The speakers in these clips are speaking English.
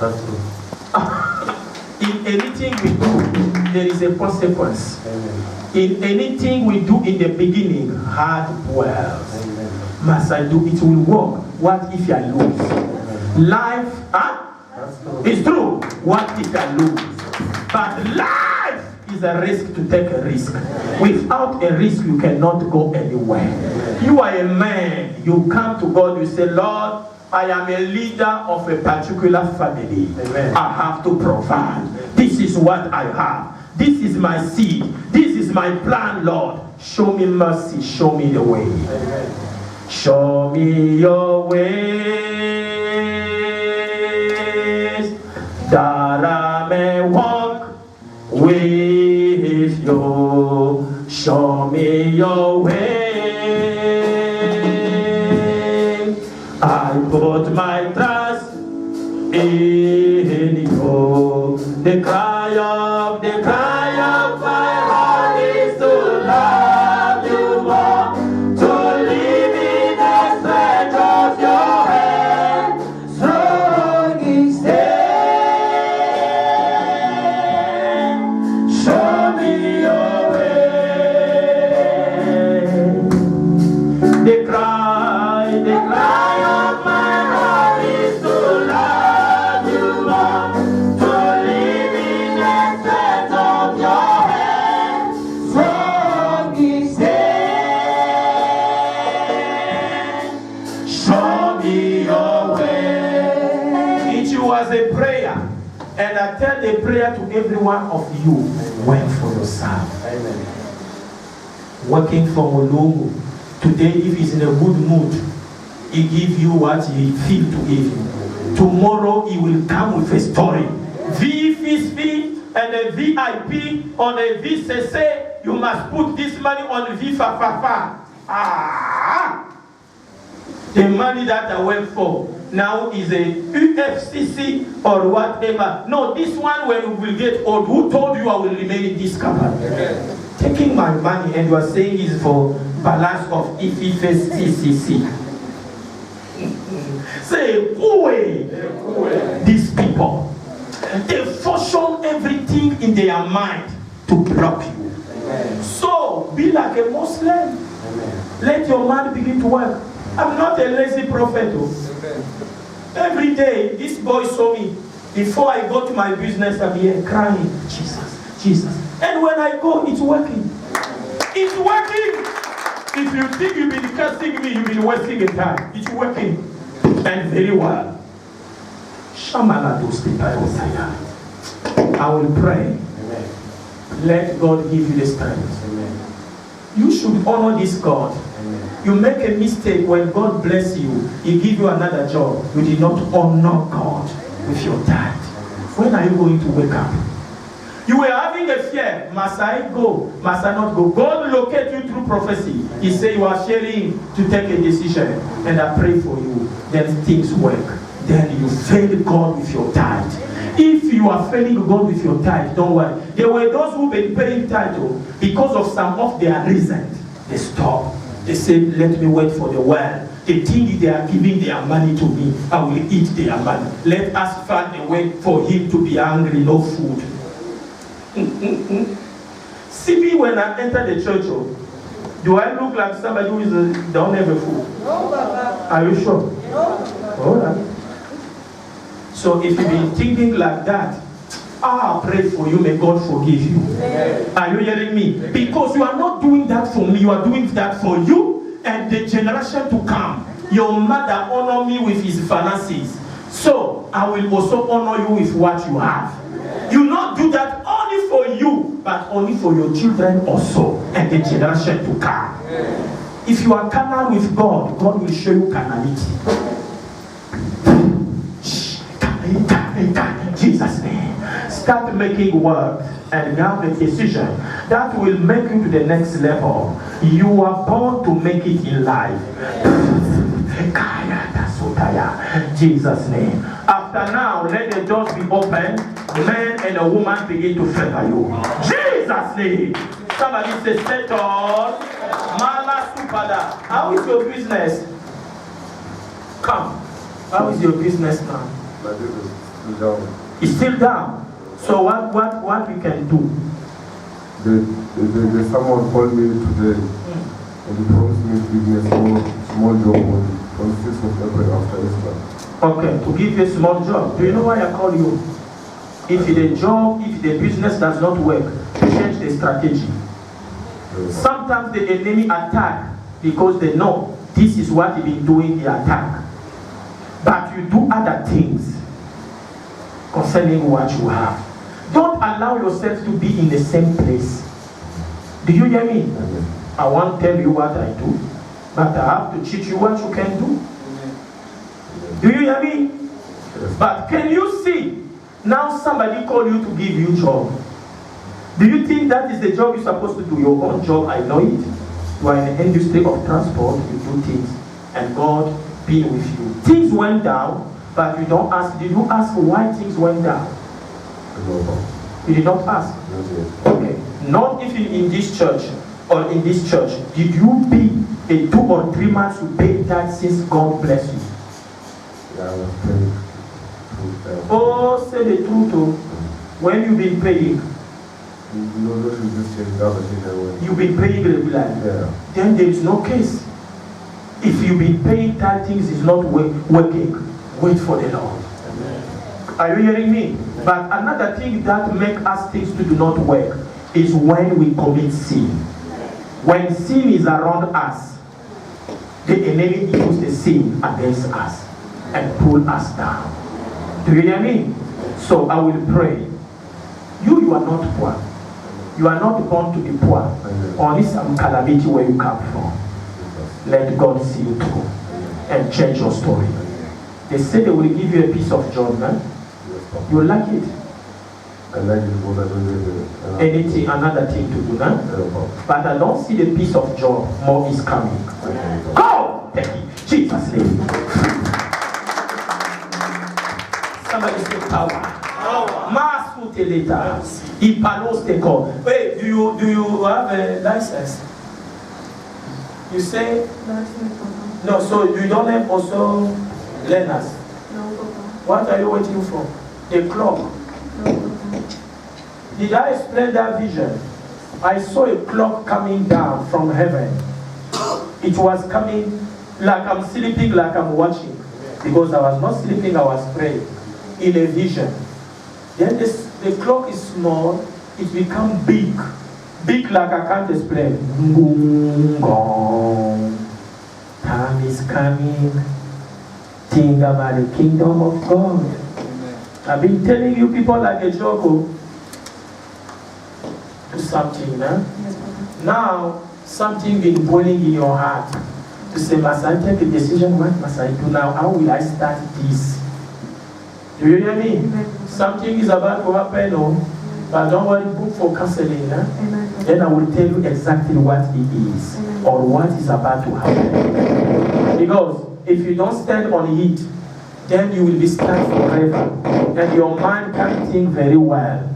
That's true. In anything we do, there is a consequence. Amen. In anything we do in the beginning, hard dwells. Amen. Must I do it will work? What if I lose? Amen. Life, That's true. it's true. What if I lose? But life is a risk to take a risk. Without a risk, you cannot go anywhere. You are a man. You come to God, you say, Lord, I am a leader of a particular family. Amen. I have to provide. This is what I have. This is my seed. This is my plan, Lord. Show me mercy. Show me the way. Amen. Show me your ways, that I may walk with you. Show me your way. I put my trust in you. The cry of my heart is to love you more, to live in the stretch of your hand, strong in stand. Show me your way. The cry of my heart is to love you more, to live in the stretch of your hand, strong in stand. Show me your way. It was a prayer, and I tell the prayer to every one of you. Wait for yourself. Amen. Working from Olongo. Today, if he's in a good mood, he give you what he feel to give you. Tomorrow, he will come with a story. VFSP and a VIP on a VCC, you must put this money on VFAFAFA. The money that I went for now is a UFCC or whatever. No, this one when you will get old, who told you I will remain in this company? Amen. Taking my money and you are saying is for balance of EFCC. Say, go away. These people, they fashion everything in their mind to block you. Amen. So, be like a Muslim. Amen. Let your mind begin to work. I'm not a lazy prophet. Amen. Every day, this boy saw me. Before I go to my business, I'm here crying, Jesus, Jesus. And when I go, it's working. It's working. If you think you've been cursing me, you've been wasting your time. It's working. And very well. Shamana to speak. I will pray. Amen. Let God give you the strength. Amen. You should honor this God. Amen. You make a mistake when God bless you, He give you another job. You did not honor God with your tithe. When are you going to wake up? You were having a fear. Must I go? Must I not go? God locate you through prophecy. He said you are sharing to take a decision. And I pray for you. Then things work. Then you fail God with your tithe. If you are failing God with your tithe, don't worry. There were those who been paying tithe because of some of their reasons. They stop. They say, let me wait for the well. They think they are giving their money to me. I will eat their money. Let us find a way for him to be hungry, no food. See me when I enter the church. Do I look like somebody who is don't have a food? No, Baba. Are you sure? No. All right. So if you've been thinking like that, I pray for you, may God forgive you. Amen. Are you hearing me? Because you are not doing that for me, you are doing that for you and the generation to come. Your mother honored me with his finances. So I will also honor you with what you have. You not do that only for you, but only for your children also and the generation to come. If you are carnal with God, God will show you carnality. In Jesus' name. Start making work and have a decision that will make you to the next level. You are born to make it in life. Jesus' name. After now, let the doors be open. Man and a woman begin to favor you. Jesus' name. Somebody say, settle. Mala Supada. How is your business? Come. How is your business now? But this is still down. It's still down. So what we can do? The someone called me today and he promised me to give me a small job on the 6th of April after Easter. Okay, to give you a small job. Do you know why I call you? If the business does not work, change the strategy. Sometimes the enemy attack because they know this is what they've been doing, the attack. But you do other things concerning what you have. Don't allow yourself to be in the same place. Do you hear me? I won't tell you what I do, but I have to teach you what you can do. Do you hear me? But can you see? Now somebody call you to give you job. Do you think that is the job you're supposed to do? Your own job, I know it. You are in the industry of transport, you do things, and God be with you. Things went down, but you don't ask. Did you ask why things went down? No. You did not ask. Okay. Not if in this church or in this church, did you be a 2 or 3 months to pay that since God bless you? Yeah, I was paying. Oh, say the truth. When you been paying, No, those who just change the other thing. you've been paying regularly. Yeah. Then there is no case. If you've been paying that things is not working, wait for the Lord. Are you hearing me? But another thing that makes us things to do not work is when we commit sin. When sin is around us, the enemy uses the sin against us and pull us down. Do you hear me? So I will pray. You are not poor. You are not born to be poor. Only some calamity where you come from. Let God see you through and change your story. They say they will give you a piece of job, man. You like it. I like it, but I don't get it. Anything, another thing to do, huh? But I don't see the piece of job. More is coming. Go! Thank you. Jesus' name. Somebody say power. Mass utilita. Ipanos te call. Wait, do you have a license? You say no, so you don't have also learners. No, Papa. What are you waiting for? The clock. No, Papa. Did I explain that vision? I saw a clock coming down from heaven. It was coming like I'm sleeping, like I'm watching. Because I was not sleeping, I was praying. In a vision. Then the clock is small, it becomes big. Big like I can't explain. Boom, gong. Time is coming. Think about the kingdom of God. I've been telling you people like a joke. Do something, huh? Yes, Papa. Now, something been boiling in your heart. To say, must I take a decision? What must I do now? How will I start this? Do you hear me? Amen. Something is about to happen, oh. But don't worry, book for counseling, huh? Amen. Papa. Then I will tell you exactly what it is or what is about to happen. Because if you don't stand on it, then you will be stuck forever. And your mind can't think very well.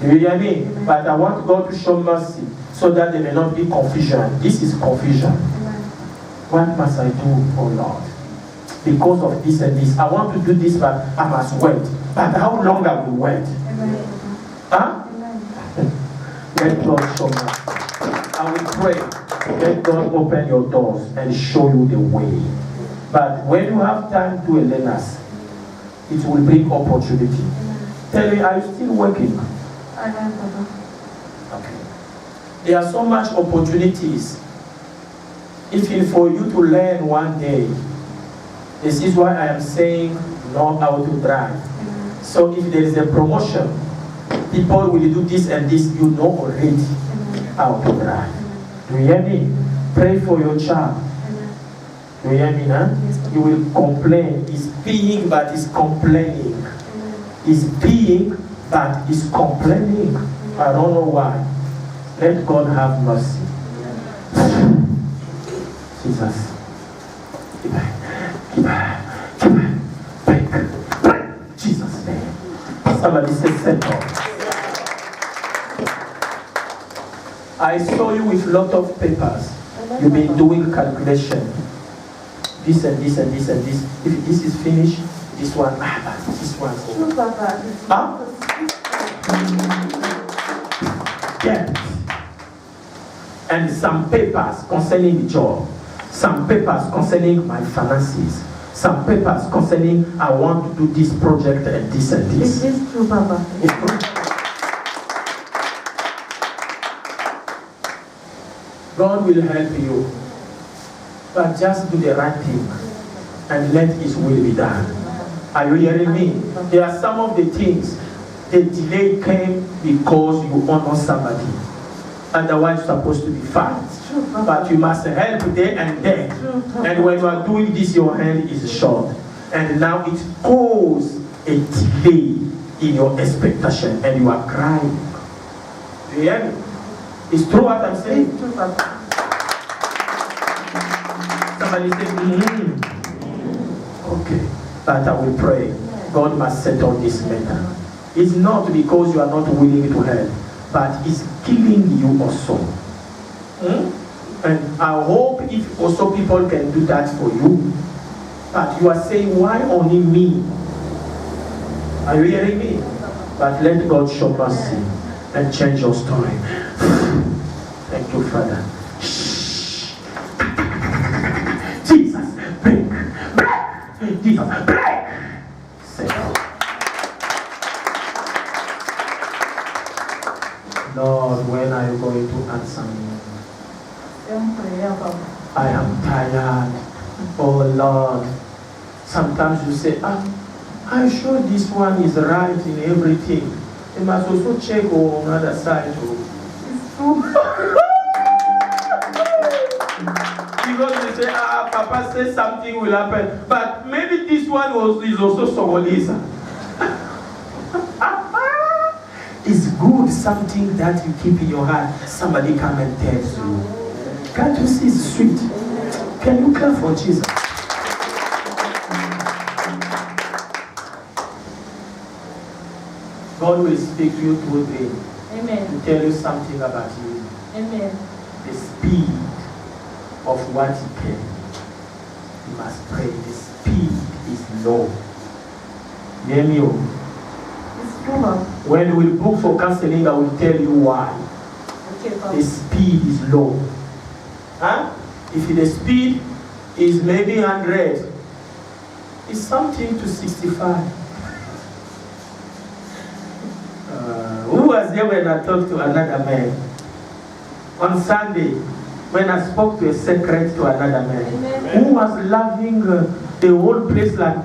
Do you hear me? But I want God to show mercy so that there may not be confusion. This is confusion. Amen. What must I do, oh Lord? Because of this and this. I want to do this, but I must wait. But how long I will wait? Amen. Huh? Amen. Let God show me. I will pray. Let God open your doors and show you the way. But when you have time to learn us, it will bring opportunity. Tell me, are you still working? I am, Papa. Okay. There are so much opportunities. Even for you to learn one day. This is why I am saying know how to drive. Amen. So if there is a promotion, people will do this and this, you know already Amen. how to drive. Do you hear me? Pray for your child. Amen. Do you hear me, huh? Yes, Papa. You will complain. He's peeing, but he's complaining. Amen. He's peeing, but he's complaining. I don't know why. Let God have mercy. Jesus. Break. Jesus' name. Somebody say settle. I saw you with lot of papers. You've been doing calculation. This and this and this and this. If this is finished, This one, but this one. True, Papa. Huh? Debt. And some papers concerning the job. Some papers concerning my finances. Some papers concerning I want to do this project and this and this. Is this true, Papa? It's true. God will help you. But just do the right thing and let His will be done. Are you hearing me? There are some of the things, the delay came because you honor somebody. Otherwise, you're supposed to be fast. True, Papa. But you must help there and there. True, Papa. And when you are doing this, your hand is short. And now it causes a delay in your expectation. And you are crying. Do you hear me? It's true what I'm saying? It's true, Papa. Somebody say, Okay. But I will pray. God must settle this matter. It's not because you are not willing to help, but it's killing you also. And I hope if also people can do that for you. But you are saying, why only me? Are you hearing me? But let God show mercy and change your story. Thank you, Father. Jesus, break, break. Jesus, break. Settle. Lord, when are you going to answer me? Don't pray, Papa. I am tired. Oh Lord. Sometimes you say, I'm sure this one is right in everything. You must also check on the other side too. It's true. Because they say, Papa says something will happen. But maybe this one is also Sogolisa. It's good, something that you keep in your heart. Somebody come and tells you. Can't you see it's sweet? Can you clap for Jesus? God will speak to you through dream Amen. to tell you something about you. Amen. The speed of what He can. You must pray. The speed is low. Hear me? It's true, Papa. When we book for counseling, I will tell you why. Okay, Papa. The speed is low. Huh? If the speed is maybe 100, it's something to 65. Who was there when I talked to another man? On Sunday, when I spoke to a secret to another man, Amen. who was loving the whole place like